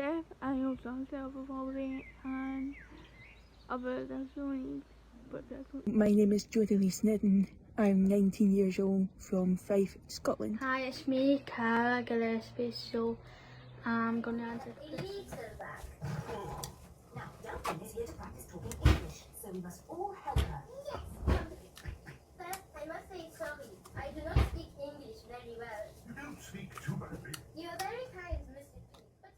deaf, I also have cerebral palsy and other additional needs. My name is Jodie Sneddon. I'm 19 years old from Fife, Scotland. Hi, it's me, Cara Gillespie, so I'm going to answer this. Now, Delphine is here to practice talking English, so we must all help her. Yes. First, I must say sorry. I do not speak English very well. You don't speak too badly. You are very kind, Mr. P. But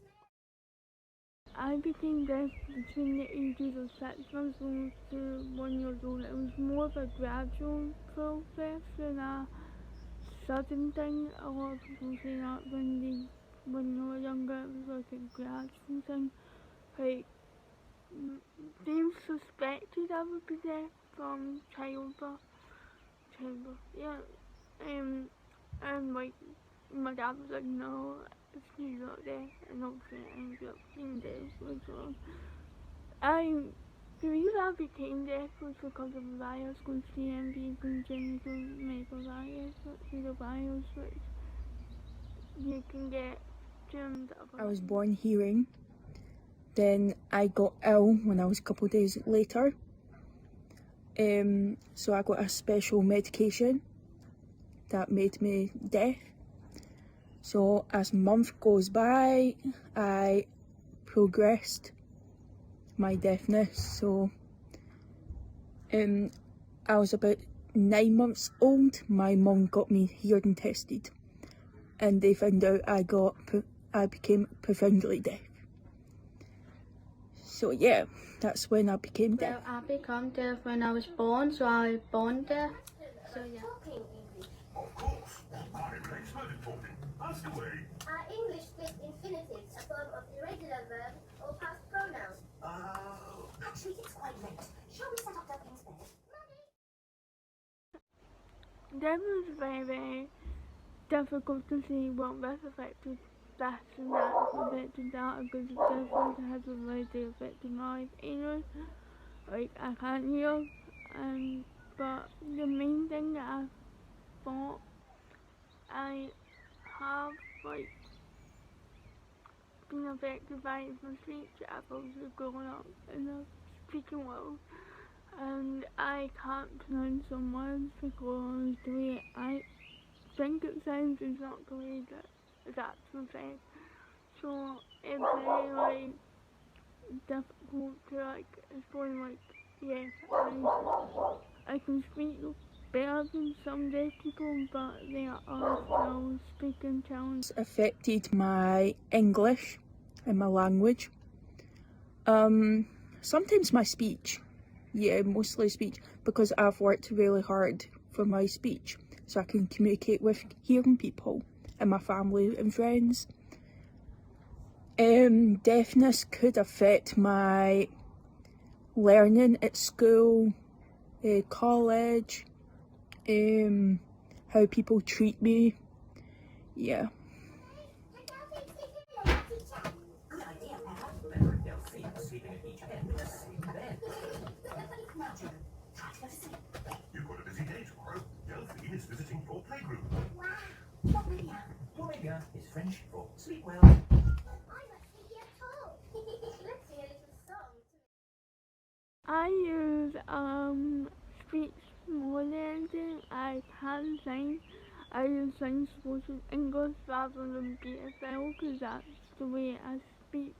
I became deaf between the ages of 6 months old to 1 year old. It was more of a gradual process than a sudden thing. A lot of people say that when they were younger, it was like a gradual thing. Like, they suspected I would be deaf from childbirth. Yeah. And like, my dad was like, no, if you're not deaf, and obviously I ended up being deaf, which was, the reason I became deaf was because of a virus called CMV, congenital medical virus, which is a virus which you can get germs out of. I was born hearing. Then I got ill when I was a couple of days later. So I got a special medication that made me deaf. So as month goes by, I progressed my deafness. So I was about 9 months old. My mum got me hearing tested, and they found out I became profoundly deaf. So yeah, that's when I became deaf. Well, I became deaf when I was born, so I was born deaf. So yeah. talking English. Of course. I'm an expert at talking. Ask away. Are English split infinitives a form of irregular verb or past pronoun? Actually, it's quite late. Shall we set up Delphine's bed? That was very, very difficult to see what this affected this and that affected that, because it definitely has already affected my ears. Like, I can't hear, but the main thing that I thought I have, like, been affected by is my speech. I've also grown up in a speaking world, and I can't pronounce some words because the way I think it sounds is not the way that it's actually said. So it's very, like, difficult to, like, explain, like, yes, I can speak better than some deaf people, but there are still speaking challenges. It's affected my English and my language. Sometimes my speech. Yeah, mostly speech, because I've worked really hard for my speech so I can communicate with hearing people and my family and friends. Deafness could affect my learning at school, college, how people treat me. Yeah. Good idea, Peppa. Remember, Delphine was sleeping at each end of the same bed. Now, Joe, try to go to sleep. You've got a busy day tomorrow. Delphine is visiting your playgroup. Wow. What Lydia? Omega is French for sleep well. I must be here too. Let's sing a little song. I use speech more than anything. I can sing. I use signs such as English rather than BSL, because that's the way I speak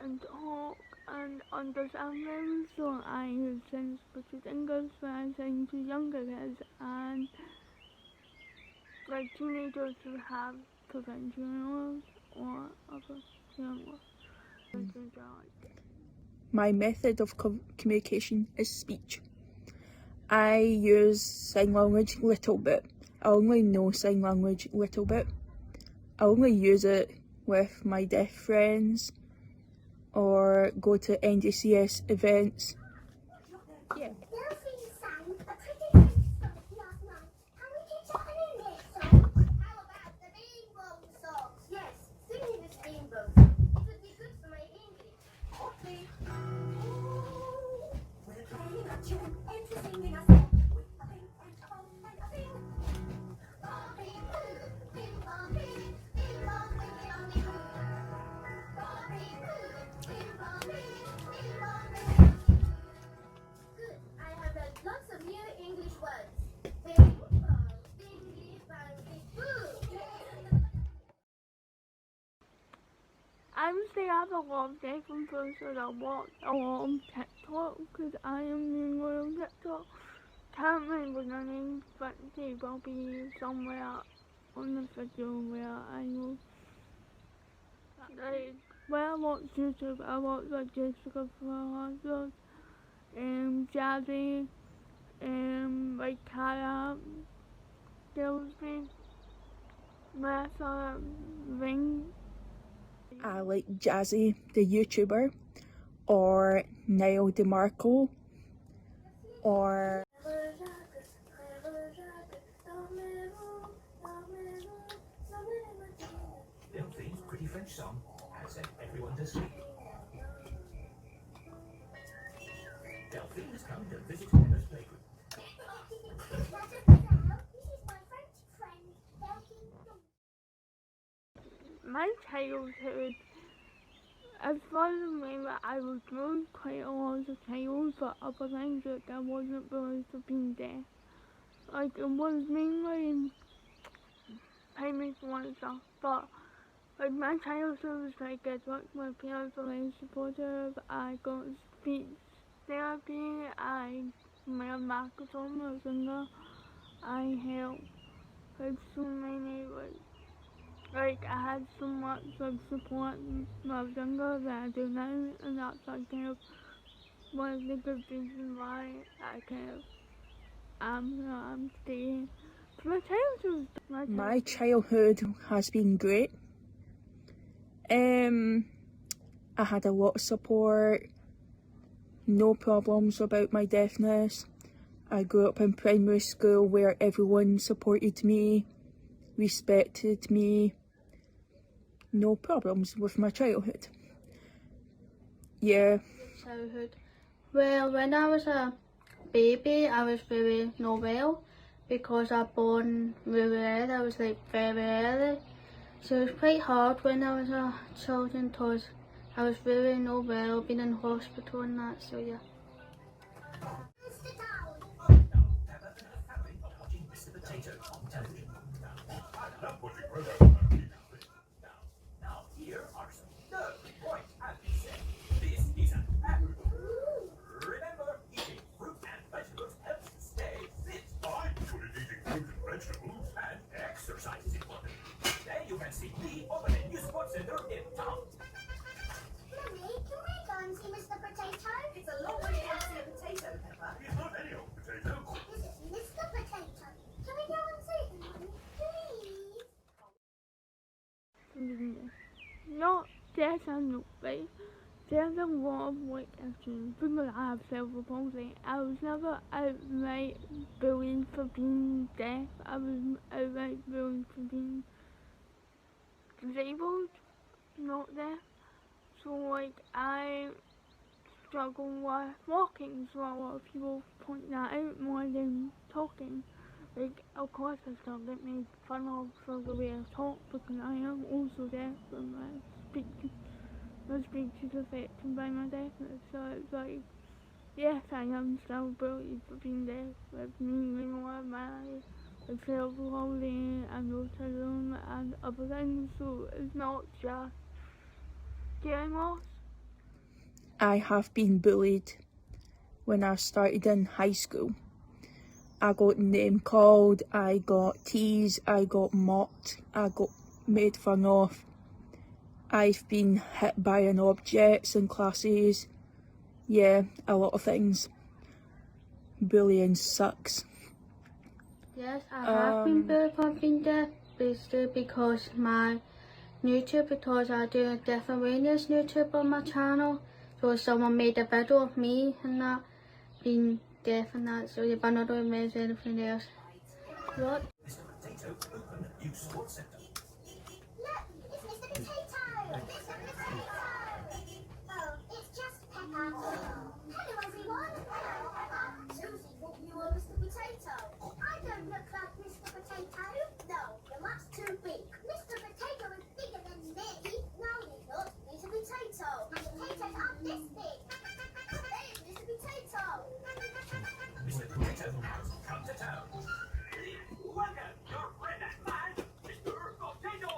and talk and understand them. So I use signs such as English when I sing to younger kids and like teenagers who have provincial or other language. My method of communication is speech. I use sign language a little bit. I only know sign language a little bit. I only use it with my deaf friends or go to NDCS events. Yeah. Delphine sang a pretty nice song last night. Can we teach her an English song? How about the rainbow song? Yes, sing me this rainbow song. It would be good for my English. Okay. We're playing a tune and singing a song with a ping and a bong and a ping. Bong, ping, ping, bong, ping, ping, bong, ping, ping, bong, ping. Bong, Obviously, I have a lot of different person I watch a lot on TikTok because I am mainly on TikTok. Can't remember the name, but they will be somewhere on the video where I know. Like, when I watch YouTube, I watch like Jessica Flowers, Jazzy, like Kara, Gillespie, Martha, Ring. I like Jazzy, the YouTuber, or Niall DeMarco, or Delphine's pretty French song has sent everyone to sleep. Delphine has come to visit Emma's playgroup. This is my French friend, Delphine. My childhood, as far as I remember, I was bullied quite a lot as a child for other things, like I wasn't bullied for being deaf. Like, it was mainly in primary school and stuff, but like my childhood was very good. Like, my parents were very supportive. I got speech therapy. I made a microphone when I was younger. I helped with so many, like I had so much like support when I was younger that I do now, and that's like kind of one of the good reasons why I kind of am where I am today. my childhood has been great. I had a lot of support, no problems about my deafness. I grew up in primary school where everyone supported me, respected me. No problems with my childhood. Yeah. Childhood. Well, when I was a baby, I was very not well because I born really early. I was like very early. So it was quite hard when I was a child because I was really not well, being in hospital and that, so yeah. Mr. Down. Now, have a habit of watching Mr. Potato on television. I love watching programs on TV. Now, here are some lovely points I've been saying. This is an apple. Remember, eating fruit and vegetables helps you stay fit. I'm good at eating fruit and vegetables. And exercise is important. Then you can see me over the new sports center in town. Mummy, can we go and see Mr. Potato? It's a long way to see a potato, Pepper. He's not any old potato. This is Mr. Potato. Can we go and see him, Mummy? Please? Not deaf and not right. There's a lot of like issues because I have cerebral palsy. I was never outright bullied for being deaf. I was outright bullied for being disabled, not deaf. So like I struggle with walking, so a lot of people point that out more than talking. Like, of course I still get made fun of for the way I talk because I am also deaf and my speech is affected by my deafness. So it's like, yes, I am still bullied for being deaf. With me, my cerebral palsy and autism and other things. So it's not just hearing loss. I have been bullied when I started in high school. I got name called, I got teased, I got mocked, I got made fun of. I've been hit by an object in classes. Yeah, a lot of things. Bullying sucks. Yes, I have been bullied for being deaf, basically because my YouTube, because I do a deaf awareness YouTube on my channel. So someone made a video of me and that, being deaf and that, so yeah, but not doing anything else. What? Mr. Potato opened a new sports center. Look, it's Mr. Potato! Mr. Potato! Oh, it's just Peppa. Hello, everyone. Hello, Peppa. Susie thought you were Mr. Potato. I don't look like Mr. Potato. No, you're much too big. Mr. Potato is bigger than me. No, he's not. He's a potato. Potatoes aren't this big. There's Mr. Potato. Mr. Potato has come to town. Welcome, your friend and mine, Mr. Potato.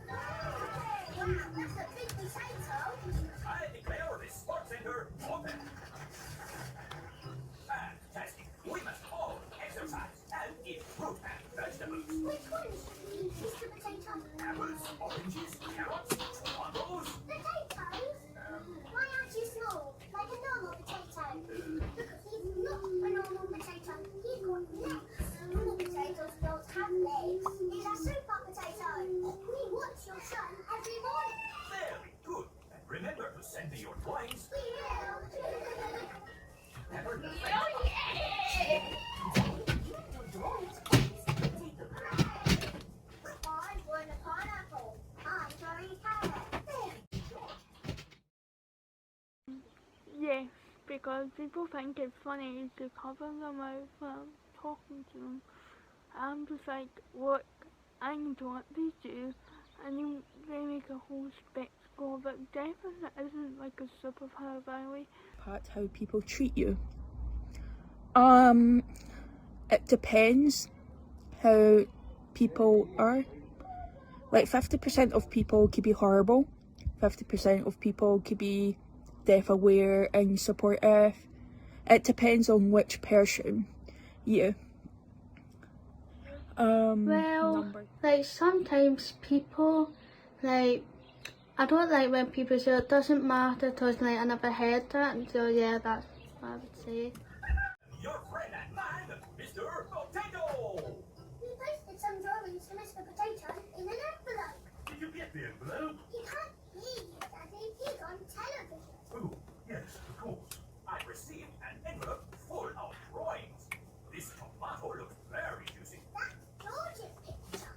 Wow, that's a big potato. vegetables. Which ones, Mr. Potato? Apples, oranges, carrots, tomatoes. Potatoes? Why aren't you small, like a normal potato? Because he's not a normal potato. He's got legs. Normal potatoes don't have legs. He's a super potato. We watch your show every morning. Very good. And remember to send me your drawings. We will. Pepper the I want a pineapple. I'm going carrot. Yes, because people think it's funny to cover their mouth when I'm talking to them. I'm just like, look, I know what they do, and then they make a whole spectacle of it. Deafness isn't like a superpower, by the way. Impact how people treat you. It depends how people are. Like 50% of people could be horrible, 50% of people could be deaf aware and supportive. It depends on which person. Yeah. Well, like sometimes people, like, I don't like when people say it doesn't matter because like I never heard that, so yeah, that's what I would say. Your friend and mine, Mr. Potato. We posted some drawings to Mr. Potato in an envelope. Did you get the envelope? He can't hear you, Daddy. He's on television. Oh, yes, of course. I received an envelope full of drawings. This tomato looks very juicy. That's George's picture.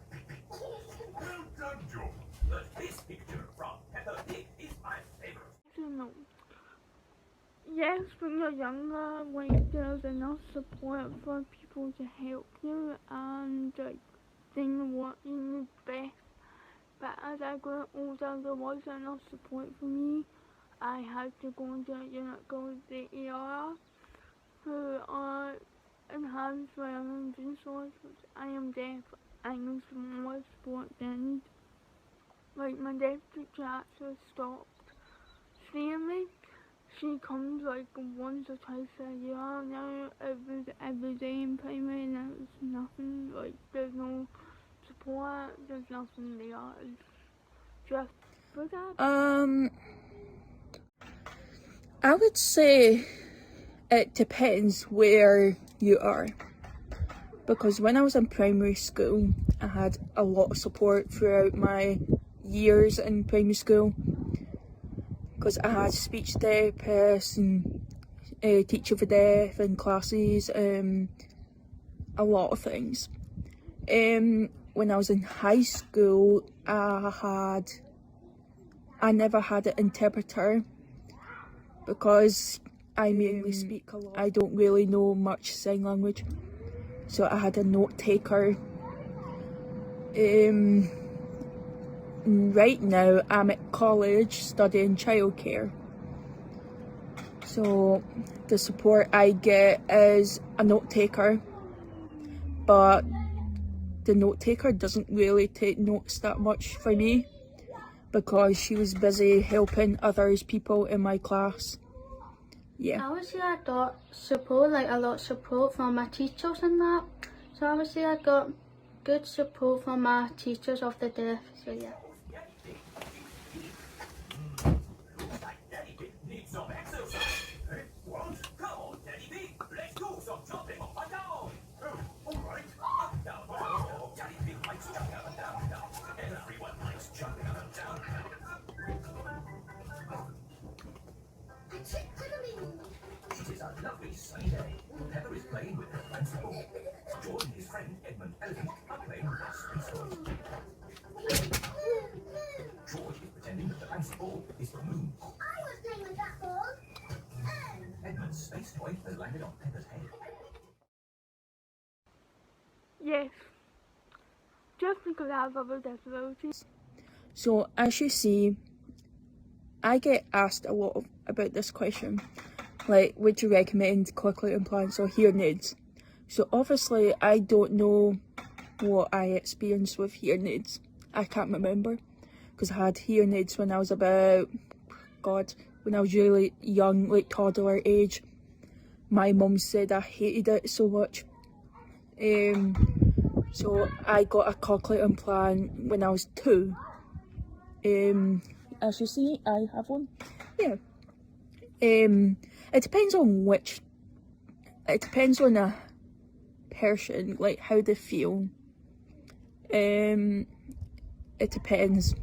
Well done, George. But this picture from Peppa Pig is my favorite. I don't know. Yes, when you're younger, like, there's enough support for people to help you and like, they know what you need best. But as I got older, there wasn't enough support for me. I had to go into a unit called the AR, who are enhanced learning resources. I am deaf. I need some more support than like my deaf teacher actually stopped seeing me. She comes like once or twice a year now. It was every day in primary and it was nothing. Like there's no support, there's nothing there. It's just for that. I would say it depends where you are. Because when I was in primary school, I had a lot of support throughout my years in primary school. Because I had speech therapists and teacher for deaf and classes, a lot of things. When I was in high school, I never had an interpreter because I mainly speak a lot. I don't really know much sign language, so I had a note taker. Right now I'm at college studying childcare, so the support I get is a note taker, but the note taker doesn't really take notes that much for me because she was busy helping others people in my class. Yeah. I would say I got support, like a lot of support from my teachers and that. So I would say I got good support from my teachers of the deaf, so yeah. Looks like Daddy Pig needs some exercise. Eh? What? Come on, Daddy Pig, let's do some jumping up and down. Oh, all right. Up, down, down. Daddy Pig likes jumping up and down, down. Everyone likes jumping up and down, down. It is a lovely sunny day. Pepper is playing with her fancy ball. George and his friend Edmund Elephant are playing with their space toys. George is pretending that the fancy ball is the moon. I was playing with that ball. Edmund's space toy has landed on Pepper's head. Yes, just because I have other disabilities. So as you see, I get asked a lot about this question. Like, would you recommend cochlear implants or hearing aids? So obviously I don't know what I experienced with hearing aids. I can't remember because I had hearing aids when I was about, when I was really young, like toddler age. My mum said I hated it so much. So I got a cochlear implant when I was 2. As you see, I have one. Yeah. It depends on a person, like how they feel. It depends.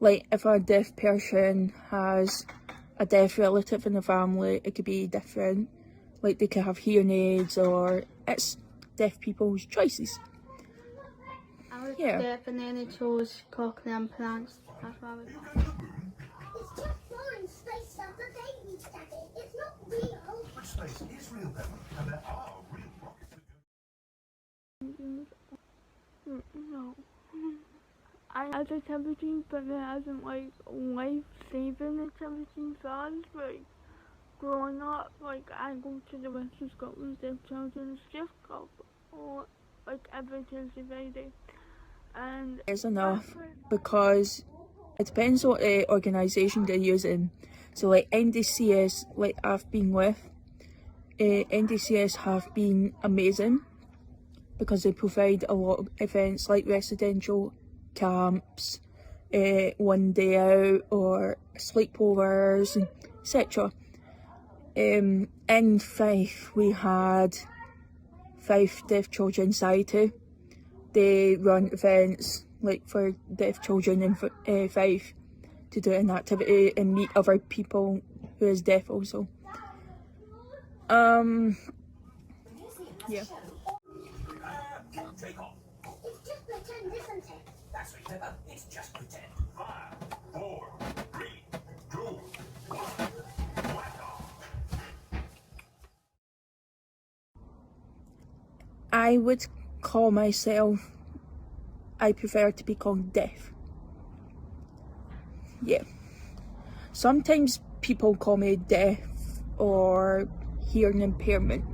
Like if a deaf person has a deaf relative in the family, it could be different. Like they could have hearing aids, or it's deaf people's choices. I was Yeah. deaf and then I chose cochlear implants. That's why I was. It's just foreign space stuff for babies, Daddy. It's not real. But space is real, Pepper, and there are real rockets that go. No. I had a temperature, but it hasn't like life-saving temperature for us. Like growing up, like I go to the West of Scotland Deaf Children's Gift Club, or like every Tuesday, Friday, and It's enough because it depends what organisation they're using. So like NDCS, like I've been with, NDCS have been amazing because they provide a lot of events like residential camps, 1 day out or sleepovers, etc. In Fife we had Fife Deaf Children Society. They run events like for deaf children in Fife to do an activity and meet other people who is deaf also. Yeah. Take off. It's just pretend, isn't it? That's right, Pepper. It's just pretend. 5, 4, 3, 2, 1. Whack off. I would call myself, I prefer to be called deaf. Yeah. Sometimes people call me deaf or hearing impairment,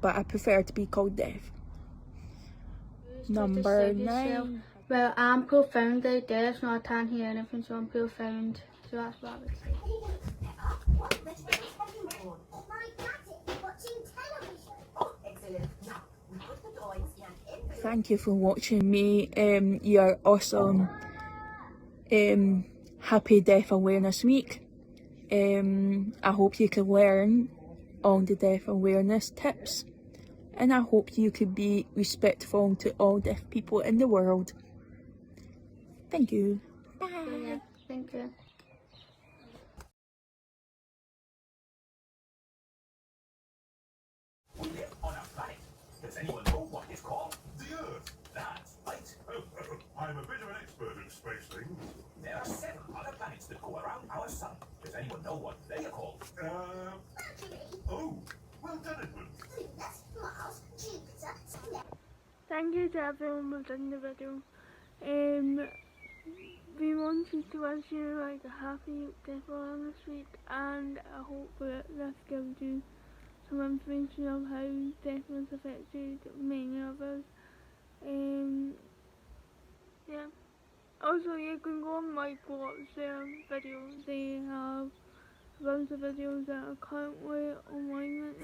but I prefer to be called deaf. Number 9. Well, I'm profoundly deaf, so I can't hear anything, so I'm profound. So that's what I would say. What the hell have you on? My daddy watching television. Oh, excellent. Now, we put the toys in an envelope. Thank you for watching me. You're awesome. Happy Deaf Awareness Week. I hope you can learn all the deaf awareness tips, and I hope you could be respectful to all deaf people in the world. Thank you. Bye. Yeah, thank you. We live on a planet. Does anyone know what it's called? The Earth. That's right. I'm a bit of an expert in space things. There are 7 other planets that go around our sun. Does anyone know what they are called? Mercury, Oh, well done, Edmund. Venus, Mars, Jupiter, Saturn. thank you to everyone within the video. We wanted to wish you like a happy Deaf Awareness Week, and I hope that this gives you some information of how deafness affected many of us. Yeah. Also, you can go and like watch their videos. They have a bunch of videos that are currently online.